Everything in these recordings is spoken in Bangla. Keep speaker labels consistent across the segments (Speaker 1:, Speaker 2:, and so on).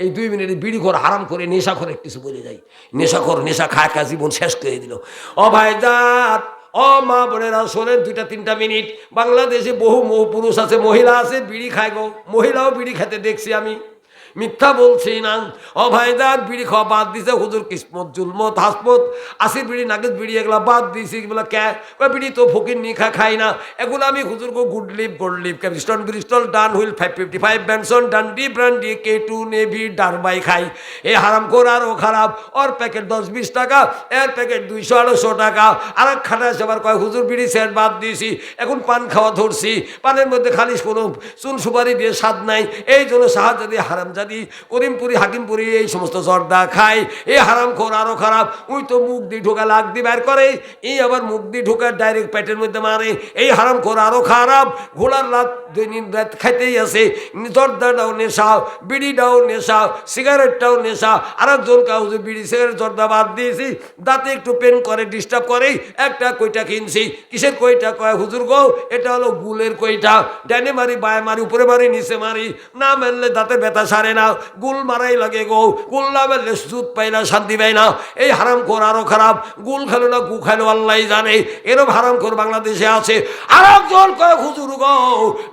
Speaker 1: এই 2 মিনিটে বিড়ি ঘর হারাম করে নেশা করে কিছু বলে যাই। নেশা খায় খা জীবন শেষ করে দিল। ও ভাইজান, ও মা বোনেরা শোনেন, 2-3 মিনিট। বাংলাদেশে বহু পুরুষ আছে, মহিলা আছে, বিড়ি খায় গো। মহিলাও বিড়ি খেতে দেখছি আমি, মিথ্যা বলছি না। ও ভাইজান, বিড়ি খাওয়া বাদ দিছে হুজুর। কিসমত জুলমত হাসমত আসির বিড়ি নাগেজ বিড়ি এগুলা বাদ দিয়েছি। এগুলো কে বিড়ি তো ফকির নিখা খাই না। এগুলো আমি হুজুর গো good leaf gold leaf Capstan Bristol Dunhill 555 Benson Dandy brandy K2 Navy Derby খাই। এই হারাম কর আরও খারাপ। ওর প্যাকেট 10-20 টাকা, এর প্যাকেট 200-250 টাকা। আর এক খাটা সবার কয় হুজুর বিড়ি সেট বাদ দিয়েছি, এখন পান খাওয়া ধরছি। পানের মধ্যে খালি কোনো চুন সুপারি দিয়ে স্বাদ নাই। এই জন্য শাহজাদি হারামজাদি করিমপুরি হাকিমপুরি এই সমস্ত জর্দা খায়। এই হারাম খোর আরো খারাপ। ওই তো মুখ দিয়ে ঢোকা লাগ দিয়ে বের করে, এই আবার মুখ দিয়ে ঢোকা ডাইরেক্ট পেটের মধ্যে মারে। এই হারাম খোর আরো খারাপ। ঘোড়ার রাত দৈনিক রাত খাইতেই আছে। জর্দাটাও নেশা, বিড়িটাও নেশা, সিগারেটটাও নেশা। আর একজন কাউকে বিড়ি সিগারেট জর্দা বাদ দিয়েছি, দাঁতে একটু পেন করে ডিস্টার্ব করে, একটা কইটা কিনছি। কিসের কইটা? কয় হুজুর গো এটা হলো গুলের কইটা। ডানে মারি বায়ে মারি উপরে মারি নিচে মারি, না মারলে দাঁতে ব্যথা সারে না। গুল মারাই লাগে গো, গুল না মারলে সুদ পাই না, শান্তি পাই না। এই হারাম খোর আরো খারাপ। গুল খেলো না গু খেলো আল্লাহ জানে। এরম হারাম খোর বাংলাদেশে আছে। আর একজন কয় হুজুর গো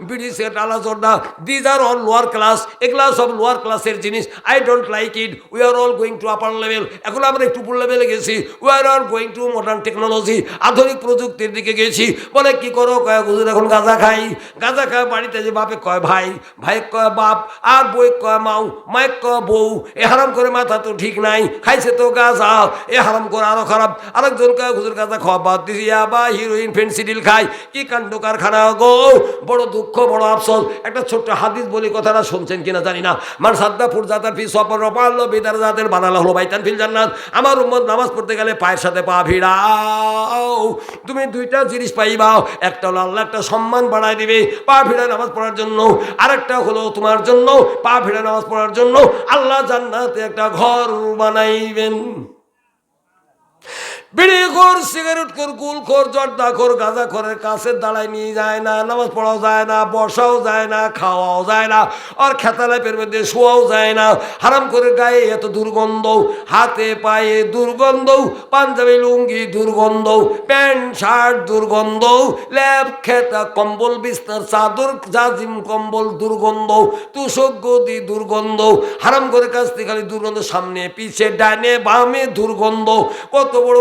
Speaker 1: বিড়ি সিগারেট আলা জর্দা these are all lower class, এগুলা সব লোয়ার ক্লাসের জিনিস। I don't like it. We are all going to upper level. এখন আমরা একটু উপর লেভেলে গেছি। We are all going to modern technology, আধুনিক প্রযুক্তির দিকে গেছি। বলে কি করো? কয় হুজুর এখন গাঁজা খাই। গাঁজা খায় বাড়িতে যে বাপে কয় ভাই, ভাই কয় বাপ, আর বই কয় মাও, মাইক কয় বউ। এ হারাম করে মাথা তো ঠিক নাই, খাইছে তো গাঁজা। এ হারাম করে আরো খারাপ। আরেকজন কয় হুজুর গাঁজা খাওয়া বাদ দিছি, বা হিরোইন ফেন্সিডিল খাই। কি কাণ্ড কারখানা গো! বড় দুঃখ, বড় আফসোস। একটা ছোট্ট হাদিস বলি, কথাটা শুনছেন কিনা জানি না। মান সাদ্দা ফুরজাতার ফি সফর রপাল্লো বিদার জাতের বানালা হলো বাইতান ফিল জান্নাত। আমার উম্মত নামাজ পড়তে গেলে পায়ের সাথে পা ভিড়াও। তুমি 2টা জিনিস পাইবা। একটা হলো আল্লাহ একটা সম্মান বাড়ায় দিবে পা ভিড়া নামাজ পড়ার জন্য। আরেকটা হলো তোমার জন্য পা ভিড়া নামাজ পড়ার জন্য আল্লাহ জান্নাতে একটা ঘর বানাইবেন। বিড়ি খোর, সিগারেট খোর, গুল খোর, জর্দা খোর, গাঁজা খোরের কাছে দাঁড়ায় নিয়ে যায় না, নামাজ পড়াও যায় না, বসাও যায় না, খাওয়াও যায় না, আর খেতালাপের মধ্যে শোয়াও যায় না। হারাম করে গায়ে এত দুর্গন্ধ, হাতে পায়ে দুর্গন্ধ, পাঞ্জাবি লুঙ্গি দুর্গন্ধ, প্যান্ট শার্ট দুর্গন্ধ, ল্যাব খেতা কম্বল বিছনার চাদর জাজিম কম্বল দুর্গন্ধ, তুষক গদি দুর্গন্ধ। হারাম করে কাছ থেকে খালি দুর্গন্ধ, সামনে পিছে ডানে বামে দুর্গন্ধ। কত বড়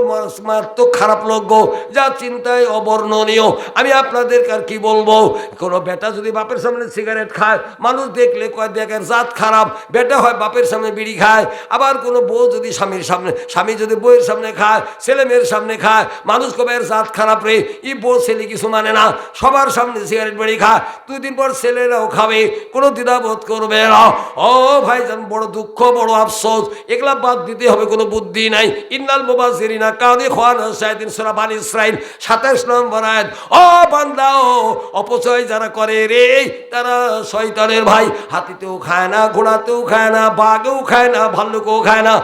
Speaker 1: মারাত্মক খারাপ লগ্য, যা চিন্তায় অবর্ণনীয়। আমি আপনাদের আর কি বলবো। কোনো বেটা যদি বাপের সামনে সিগারেট খায়, মানুষ দেখলে কয় দেখেন জাত খারাপ। বেটা হয় বাপের সামনে বিড়ি খায়। আবার কোনো বউ যদি স্বামীর সামনে, স্বামী যদি বউয়ের সামনে খায়, ছেলে মেয়ের সামনে খায়, মানুষ কবে এর জাত খারাপ রে। ই বউ ছেলে কিছু মানে না, সবার সামনে সিগারেট বিড়ি খায়। 2 দিন পর ছেলেরাও খাবে, কোনো দ্বিধাবোধ করবে না। ও ভাইজান, বড় দুঃখ, বড় আফসোস। এগুলা বাদ দিতে হবে, কোনো বুদ্ধি নাই। ইন্নাল মুবাজ্জিরিনা কানু ইখওয়ানা শায়াতিন, সূরা বানী ইসরাঈল 27 নম্বর আয়াত। ও বান্দা, অপচয় যারা করে রে, তারা শয়তানের ভাই। হাতিতেও খায় না, ঘোড়াতেও খায় না, বাঘেও খায় না, ভাল্লুকও খায় না,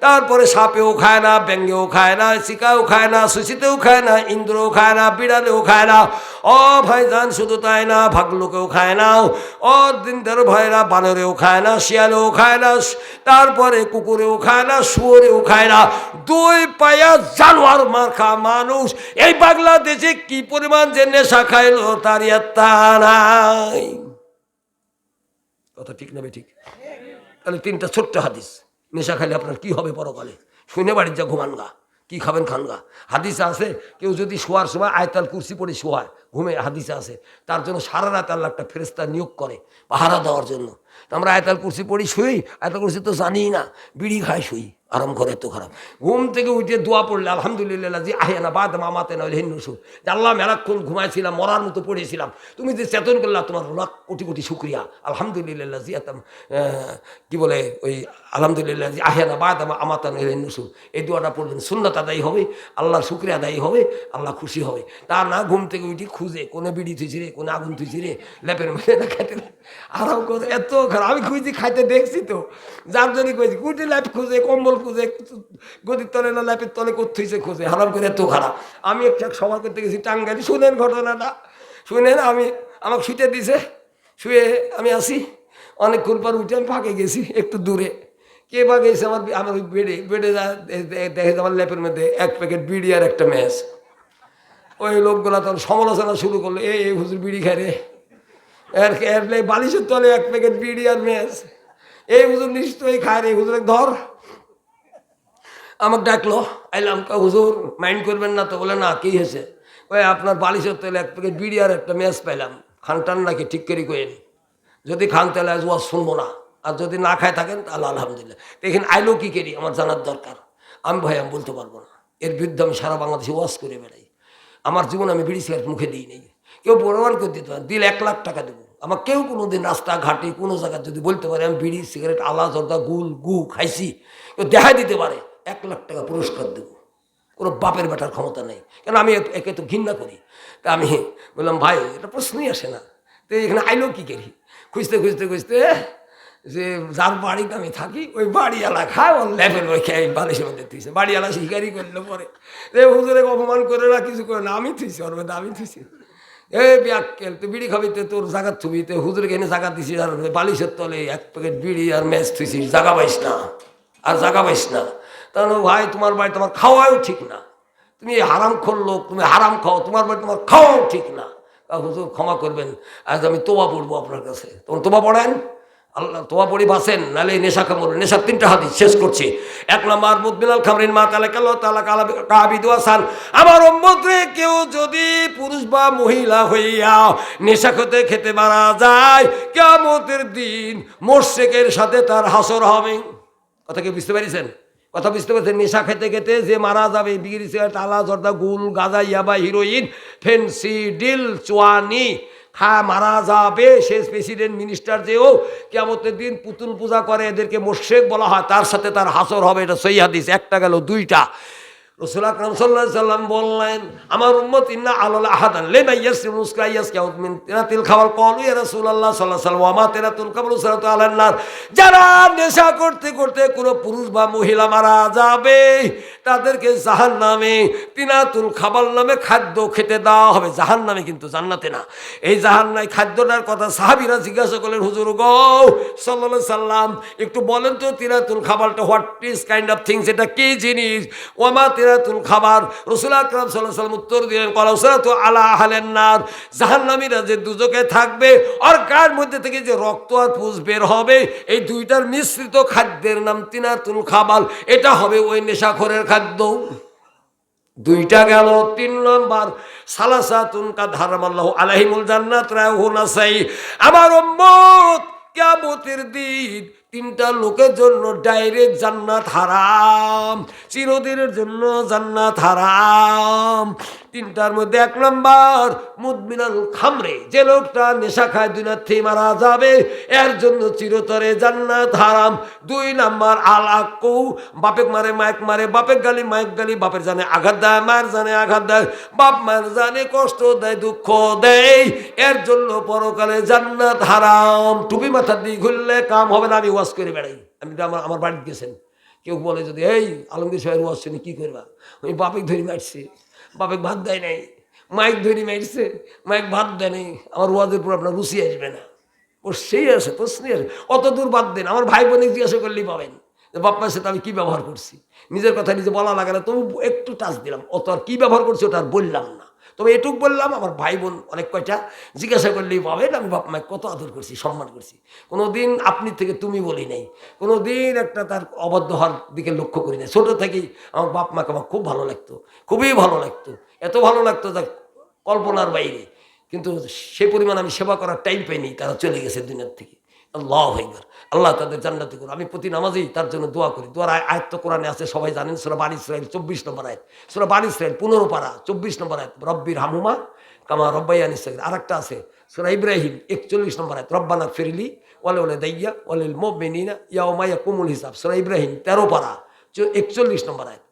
Speaker 1: তারপরে সাপেও খায় না, ব্যাঙ্গেও খায় না, শিকাও খায় না, সুশিতেও খায় না, ইন্দ্রও খায় না, বিড়ালেও খায় না। ও ভাইজান, শুধু তাই না, ভাগলুকেও খায় না। ও দিনদার ভাইরা, বানরেও খায় না, শিয়ালেও খায় না, তারপরে কুকুরেও খায় না, শুয়োরেও খায় না। 2 পায়া জানোয়ার মার্কা মানুষ এই বাংলাদেশে কি পরিমাণ যে নেশা খাইলো তার ইয়ত্তা নাই। কথা ঠিক না বে? ঠিক। তাহলে 3টা ছোট্ট হাদিস। নেশা খাইলে আপনার কি হবে পরকালে? শুনে বাড়ির যা ঘুমান গা, কি খাবেন খান গা। হাদিসে আছে, কেউ যদি শোয়ার সময় আয়াতুল কুরসি পড়ে শোয়ায় ঘুমে, হাদিসে আছে তার জন্য সারা রাত আল্লাহ একটা ফেরেশতা নিয়োগ করে পাহারা দেওয়ার জন্য। আমরা আয়াতুল কুরসি পড়ি শুই, আয়াতুল কুরসি তো জানি না, বিড়ি খাই শুই, আরাম করে। এত খারাপ। ঘুম থেকে উঠে দোয়া পড়লে আলহামদুলিল্লাহ জি আহিয়ানা বাদ মামাতে না হিন্দুসু, আল্লাহ মেলাক্ষণ ঘুমাইছিলাম, মরার মতো পড়েছিলাম, তুমি যে চেতন করলা, তোমার লাখ কোটি কোটি শুক্রিয়া। আলহামদুলিল্লাহ জি কি বলে ওই আলহামদুলিল্লাহ জি আহিয়ানা বাদ আমাতা না হিন্দুসু, এই দোয়াটা পড়লেন, সুন্নাত আদায়ী হবে, আল্লাহর শুক্রিয়া আদায়ী হবে, আল্লাহ খুশি হবে। তা না, ঘুম থেকে উঠি খুঁজে কোনো বিড়ি থুইছি রে, কোনো আগুন থুইছি রে, ল্যাপের মধ্যে না খাইতে আরাম করে। এত খারাপ। আমি খুঁজছি, খাইতে দেখছি তো, যার জন্য খুঁজছি। কুটি ল্যাপ খুঁজে, কম্বল খুঁজে, গদির তলে না ল্যাপের তলে কোথাইছে খুঁজে, হারাম করে। এত খারাপ। আমি একটা সভা করতে গেছি টাঙ্গাইলে, শুনেন ঘটনাটা, শুনেন। আমাকে শুতে দিছে, শুয়ে আমি আসি, অনেকক্ষণ পর উঠে আমি ফাঁকে গেছি একটু দূরে। কে বা গেছে আমার আমার বেডে বেডে যা দেখে আমার ল্যাপের মধ্যে 1 প্যাকেট বিড়ি আর একটা ম্যাচ। ওই লোকগুলা তখন সমালোচনা শুরু করলো, এই হুজুর বিড়ি খায় রে, এর বালিশের তলে 1 প্যাকেট বিড়ি আর ম্যাচ, এই হুজুর নিশ্চয়ই খায় রে, হুজুর ধর। আমাকে ডাকলো, আইলাম, হুজুর মাইন্ড করবেন না তো? বলে না, কি হয়েছে? ওই আপনার বালিশের তলে 1 প্যাকেট বিড়ি আর একটা ম্যাচ পাইলাম, খান টান নাকি ঠিক করে কইেন, যদি খান তাহলে আজ ওয়াজ শুনবো না, আর যদি না খায় থাকেন তাহলে আলহামদুলিল্লাহ। দেখেন আইলো কি করি, আমার জানার দরকার। আমি বলতে পারবো না, এর বিরুদ্ধে আমি সারা বাংলাদেশে ওয়াজ করে বেড়াই। আমার জীবন আমি বিড়ি সিগারেট মুখে দিই নেই, কেউ প্রমাণ করে দিতে পারে, দিলে 1 লাখ টাকা দেবো। আমার কেউ কোনো দিন রাস্তাঘাটে কোনো জায়গায় যদি বলতে পারে আমি বিড়ি সিগারেট আলা জর্দা গুল গু খাইছি, কেউ দেখাই দিতে পারে, 1 লাখ টাকা পুরস্কার দেবো। কোনো বাপের বেটার ক্ষমতা নেই, কেন আমি একে তো ঘৃণা করি। তা আমি বললাম, ভাই এটা প্রশ্নই আসে না, তো এখানে আইলো কি করি? খুঁজতে খুঁজতে খুঁজতে যে যার বাড়িতে আমি থাকি ওই বাড়িওয়ালা খায়, ওর ল্যাপের বই খেয়ে বালিশের মধ্যে থুইছে। বাড়িওয়ালা শিকারি করলো পরে, হুজুরে অপমান করে না, কিছু করে না, আমি থুইছি ওর মধ্যে, আমি থুইছি। ব্যাকেল তুই বিড়ি খাবি, তোর জায়গার থুবি, হুজুরকে এনে জায়গা দিছিস, আর বালিশের তলে 1 প্যাকেট বিড়ি আর ম্যাচ থুইছিস, জায়গা পাইস না, আর জায়গা পাইস না। তাহলে ভাই তোমার বাড়ি তোমার খাওয়াও ঠিক না, তুমি হারাম খোর লোক, তুমি হারাম খাও, তোমার বাড়ি তোমার খাওয়াও ঠিক না। হুজুর ক্ষমা করবেন, আজ আমি তোবা পড়বো আপনার কাছে। তখন তোবা পড়েন, আল্লাহ তোবা পড়ি বাঁচেন, নাহলে নেশা কামড়। নেশার 3টা হাদিস শেষ করছি। 1 নম্বর, মুদমিনাল খামরিন মা তালা কাল তালা কালা কাবিদু আসান, আমার উম্মতে কেউ যদি পুরুষ বা মহিলা হইয়া নেশা খেতে খেতে মারা যায়, কিয়ামতের দিন মোশরিকের সাথে তার হাসর হবে। কথা কি বুঝতে পারিছেন? কথা বুঝতে পারছেন? নেশা খেতে খেতে যে মারা যাবে, বিড়ি সিগারেট আলা জর্দা গুল গাঁজা ইয়াবা হিরোইন ফেন্সিডিল চুয়ানি খায় মারা যাবে, সে প্রেসিডেন্ট মিনিস্টার যে হোক, কিয়ামতের দিন পুতুল পূজা করে, এদেরকে মুশরিক বলা হয়, তার সাথে তার হাসর হবে। এটা সহিহ হাদিস। 1টা গেল, 2টা। রাসূল আকরাম সাল্লাল্লাহু আলাইহি সাল্লাম বললেন, আমার উম্মত ইন্না আলাল আহাদান লিমা ইয়াসরিমু মুসকাইয়াস কিয়াউত মিন তিনাতিল খাওয়াল ক্বালু ইয়া রাসূলুল্লাহ সাল্লাল্লাহু আলাইহি ওয়া সাল্লাম ওয়া মা তিনাতুল কাবরু সালাতু আলান নার। যারা নেশা করতে করতে কোনো পুরুষ বা মহিলা মারা যাবে, তাদেরকে জাহান্নামে তিনাতুল খাবাল নামে খাদ্য খেতে দেওয়া হবে। জাহান্নামে, কিন্তু জান্নাতে না। এই জাহান্নামে খাদ্যটার কথা সাহাবীরা জিজ্ঞাসা করলেন, হুজুর গো সাল্লাল্লাহু আলাইহি সাল্লাম একটু বলেন তো, তিনাতুল খাবালটা what is kind of things, এটা কি জিনিস? ওয়া মা তিনাতুল খাবার। রাসূল আকরাম সাল্লাল্লাহু আলাইহি সাল্লাম উত্তর দিলেন, কলাউসারাতু আলা আহলিন নার, জাহান্নামীরা যে দুজকে থাকবে, আর গায়ের মধ্যে থেকে যে রক্ত আর পুঁজ বের হবে, এই 2টার মিশ্রিত খাদ্যের নাম তিনাতুল খাবাল। এটা হবে ওই নেশাখোরের খাদ্য। 2টা গেল। 3 নম্বর, সালাসাতুন কাদ হারামাল্লাহু আলাইহিমুল জান্নাত রাহু নাসাই। আমার উম্মত কিয়ামতের দিন 3টা লোকের জন্য ডাইরেক্ট জান্নাত হারাম, চিরদিনের জন্য জান্নাত হারাম। 3টার মধ্যে 1 নম্বর, মুদমিনাল খামরে, যে লোকটা নেশা খায়, দুনিয়ার থেকে মারা যাবে, এর জন্য চিরতরে জান্নাত হারাম। 2 নম্বর, আলাকু, বাপেক মারে মায়েক মারে, বাপেক গালি মায়েক গালি, বাপের জানে আঘাত দেয়, মায়ের জানে আঘাত দেয়, বাপ মায়ের জানে কষ্ট দেয়, দুঃখ দেয়, এর জন্য পরকালে জান্নাত হারাম। টুপি মাথা দিয়ে ঘুরলে কাম হবে না। আমি ওয়াজ করে বেড়াই, আমি আমার বাড়িতে গেছেন, কেউ বলে যদি এই আলমগীর সাহেব ওয়াজ শুনি কি করবা, আমি বাপেক ধরি মারছি, বাপেক ভাত দেয় নাই, মাইক ধরি মারছে, মাইক ভাত দেয় নাই, আমার ওয়াজের পর আপনার রুচি আসবে না। ওর সেই আছে, প্রশ্নই আছে। অত দূর বাদ দেন, আমার ভাই বোনে জিজ্ঞাসা করলেই পাবেন যে বাপ মায়ের সাথে আমি কী ব্যবহার করছি। নিজের কথা নিজে বলা লাগে না, তবু একটু টাচ দিলাম, অত আর কী ব্যবহার করছি ওটা আর বললাম না, তবে এটুক বললাম। আমার ভাই বোন অনেক কয়টা জিজ্ঞাসা করলেই পাবেন আমি বাপ মায়ের কত আদর করছি, সম্মান করছি। কোনো দিন আপনি থেকে তুমি বলি নাই, কোনো দিন একটা তার অবাধ্য হওয়ার দিকে লক্ষ্য করি নাই। ছোটো থেকেই আমার বাপ মাকে আমার খুব ভালো লাগতো, খুবই ভালো লাগতো, এত ভালো লাগতো যা কল্পনার বাইরে। কিন্তু সে পরিমাণ আমি সেবা করার টাইম পাইনি, তারা চলে গেছে দুনিয়ার থেকে। আল্লাহু আকবার, আল্লাহ তাদের জান্নাতি করুন। আমি প্রতি নামাজেই তার জন্য দোয়া করি। দোয়ার আয়াত তো কোরআনে আছে, সবাই জানেন, সূরা বানী ইসরাঈল 24 নম্বর আয়াত, সূরা বানী ইসরাঈল 15 পারা 24 নম্বর আয়াত, রব্বির হামুমা কামা রব্বায়ানি সগীরা। আরেকটা আছে সূরা ইব্রাহিম 41 নম্বর আয়াত, রব্বানা ফিরলি ওয়ালিওয়ালিদাইয়া ওয়ালিল মুমিনিনা ইয়াওমা ইয়াকুমুল হিসাব। সূরা ইব্রাহিম 13 পারা 41 নম্বর আয়াত।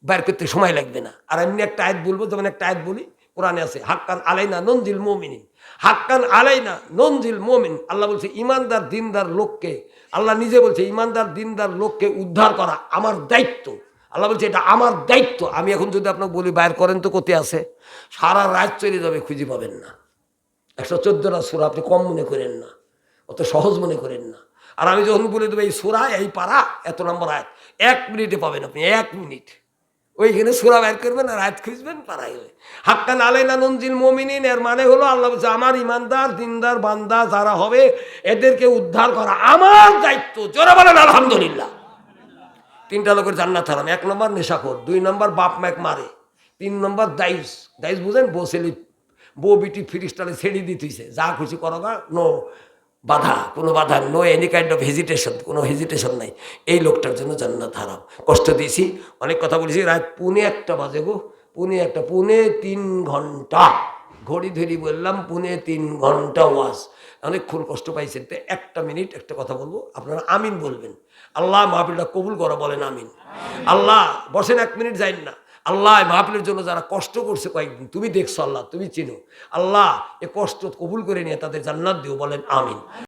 Speaker 1: বের করতে সময় লাগবে না। আর এমনি একটা আয়াত বলবো, যেমন একটা আয়াত বলি কোরআনে আছে, হাক্কান আলাইনা ননজিল মুমিনিন, হাক্কান আলাইনা ননজিল মুমিন। আল্লাহ বলছে ইমানদার দিনদার লোককে, আল্লাহ নিজে বলছে ইমানদার দিনদার লোককে উদ্ধার করা আমার দায়িত্ব। আল্লাহ বলছে এটা আমার দায়িত্ব। আমি এখন যদি আপনাকে বলি বাইর করেন তো কোথায় আছে, সারা রাত চলে যাবে, খুঁজে পাবেন না। 114টা সূরা, আপনি কম মনে করেন না। অত সহজ মনে করেন না। আর আমি যখন বলে দেবো এই সূরা এই পারা এত নম্বর আয়াত, 1 মিনিটে পাবেন আপনি, 1 মিনিট। ওইখানে সূরা বের করবেন আর আয়াত খুঁজবেন, পারাই হবে। হাক্কান আলাইনা নুনজিল মুমিনিন, এর মানে হলো আল্লাহ বলছে আমার ইমানদার দিনদার বান্দা যারা হবে এদেরকে উদ্ধার করা আমার দায়িত্ব। জোরে বলেন আলহামদুলিল্লাহ। 3টা লোকের জান্নাত হারাম। 1 নম্বর নেশাখোর, 2 নম্বর বাপ মাক মারে, 3 নম্বর দাইস। দাইস বুঝেন? বউ বিটি ফিরিস্টারে ছেড়ে দিতেছে, যা খুশি করো গা, নো বাধা, কোনো বাধা, no any kind of hesitation, কোনো হেজিটেশন নাই। এই লোকটার জন্য জান্নাত হারাম। কষ্ট দিয়েছি, অনেক কথা বলেছি। রাত 1:45 বাজে গো, 3 ঘন্টা ঘড়ি ধরি বললাম, 3 ঘন্টা ওয়াজ, অনেকক্ষণ কষ্ট পাইছেন। তো 1 মিনিট একটা কথা বলবো, আপনারা আমিন বলবেন। আল্লাহ মাহফিলটা কবুল করা, বলেন আমিন। আল্লাহ বসেন, 1 মিনিট যাইন না। আল্লাহ মাহফিলের জন্য যারা কষ্ট করছে কয়েকদিন, তুমি দেখছো আল্লাহ, তুমি চিনো আল্লাহ, এ কষ্ট কবুল করে নিয়ে তাদের জান্নাত দিও, বলেন আমিন।